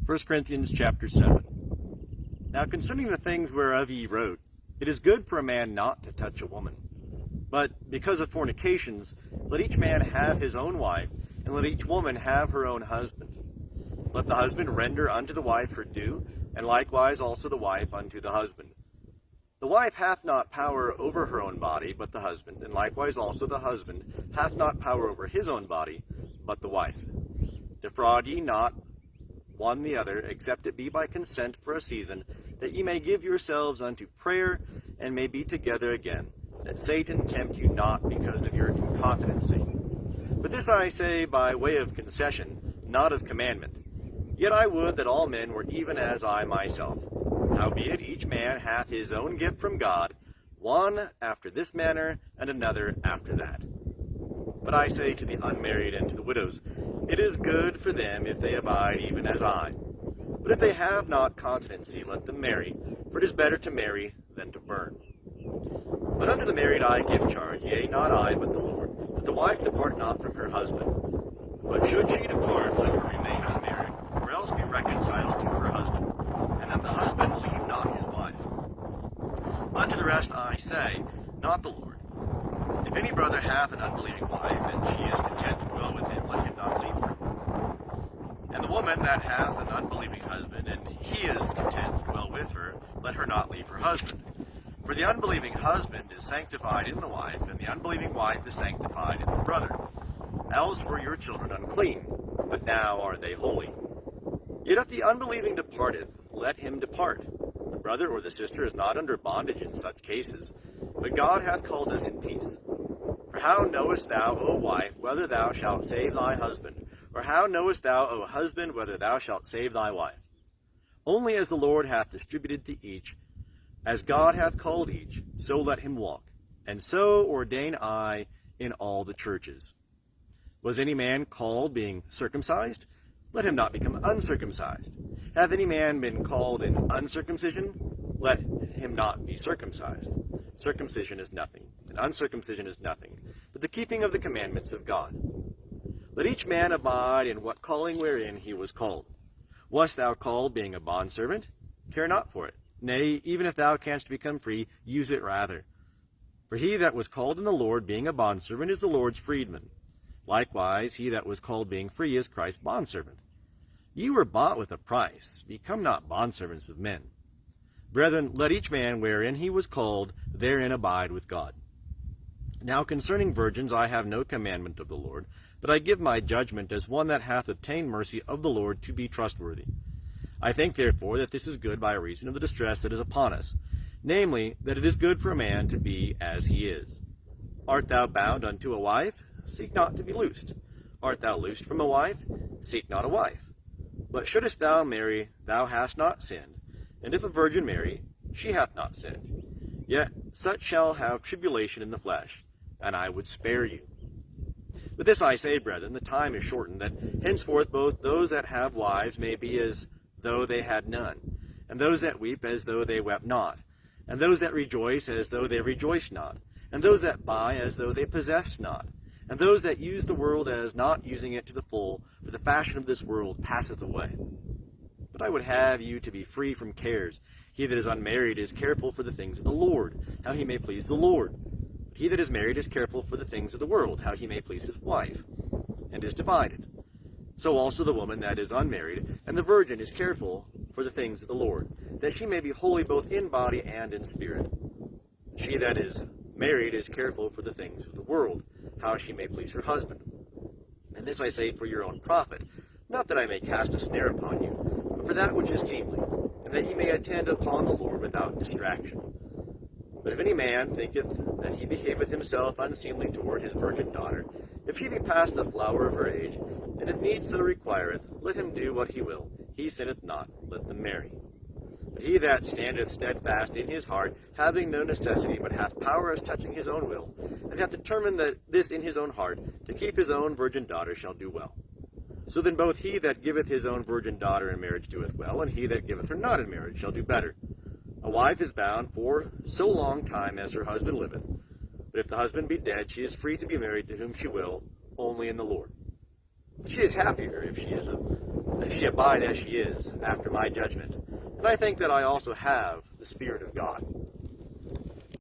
1 Corinthians chapter 7. Now concerning the things whereof ye wrote, it is good for a man not to touch a woman. But because of fornications, let each man have his own wife, and let each woman have her own husband. Let the husband render unto the wife her due, and likewise also the wife unto the husband. The wife hath not power over her own body, but the husband, and likewise also the husband hath not power over his own body, but the wife. Defraud ye not one the other, except it be by consent for a season, that ye may give yourselves unto prayer, and may be together again, that Satan tempt you not because of your incontinency. But this I say by way of concession, not of commandment. Yet I would that all men were even as I myself. Howbeit each man hath his own gift from God, one after this manner, and another after that. But I say to the unmarried and to the widows, it is good for them if they abide even as I. But if they have not continency, let them marry, for it is better to marry than to burn. But unto the married I give charge, yea, not I, but the Lord, that the wife depart not from her husband. But should she depart, let her remain unmarried, or else be reconciled to her husband, and that the husband leave not his wife. Unto the rest I say, not the Lord. If any brother hath an unbelieving wife, and she is content to dwell with him, let him not leave her. And the woman that hath an unbelieving husband, and he is content to dwell with her, let her not leave her husband. For the unbelieving husband is sanctified in the wife, and the unbelieving wife is sanctified in the brother. Else were your children unclean, but now are they holy. Yet if the unbelieving departeth, let him depart. The brother or the sister is not under bondage in such cases, but God hath called us in peace. For how knowest thou, O wife, whether thou shalt save thy husband? Or how knowest thou, O husband, whether thou shalt save thy wife? Only as the Lord hath distributed to each, as God hath called each, so let him walk. And so ordain I in all the churches. Was any man called being circumcised? Let him not become uncircumcised. Hath any man been called in uncircumcision? Let him not be circumcised. Circumcision is nothing, and uncircumcision is nothing, but the keeping of the commandments of God. Let each man abide in what calling wherein he was called. Wast thou called being a bondservant? Care not for it. Nay, even if thou canst become free, use it rather. For he that was called in the Lord being a bondservant is the Lord's freedman. Likewise, he that was called being free is Christ's bondservant. Ye were bought with a price. Become not bondservants of men. Brethren, let each man wherein he was called, therein abide with God. Now concerning virgins I have no commandment of the Lord, but I give my judgment as one that hath obtained mercy of the Lord to be trustworthy. I think therefore that this is good by reason of the distress that is upon us, namely, that it is good for a man to be as he is. Art thou bound unto a wife? Seek not to be loosed. Art thou loosed from a wife? Seek not a wife. But shouldest thou marry, thou hast not sinned. And if a virgin marry, she hath not sinned. Yet such shall have tribulation in the flesh, and I would spare you. But this I say, brethren, the time is shortened, that henceforth both those that have wives may be as though they had none, and those that weep as though they wept not, and those that rejoice as though they rejoiced not, and those that buy as though they possessed not, and those that use the world as not using it to the full, for the fashion of this world passeth away. But I would have you to be free from cares. He that is unmarried is careful for the things of the Lord, how he may please the Lord. But he that is married is careful for the things of the world, how he may please his wife, and is divided. So also the woman that is unmarried, and the virgin is careful for the things of the Lord, that she may be holy both in body and in spirit. She that is married is careful for the things of the world, how she may please her husband. And this I say for your own profit, not that I may cast a snare upon you, but for that which is seemly, and that ye may attend upon the Lord without distraction. But if any man thinketh that he behaveth himself unseemly toward his virgin daughter, if she be past the flower of her age, and if need so requireth, let him do what he will. He sinneth not, let them marry. But he that standeth steadfast in his heart, having no necessity, but hath power as touching his own will, and hath determined that this in his own heart, to keep his own virgin daughter, shall do well. So then both he that giveth his own virgin daughter in marriage doeth well, and he that giveth her not in marriage shall do better. A wife is bound for so long time as her husband liveth. But if the husband be dead, she is free to be married to whom she will, only in the Lord. She is happier if she abide as she is after my judgment, and I think that I also have the Spirit of God.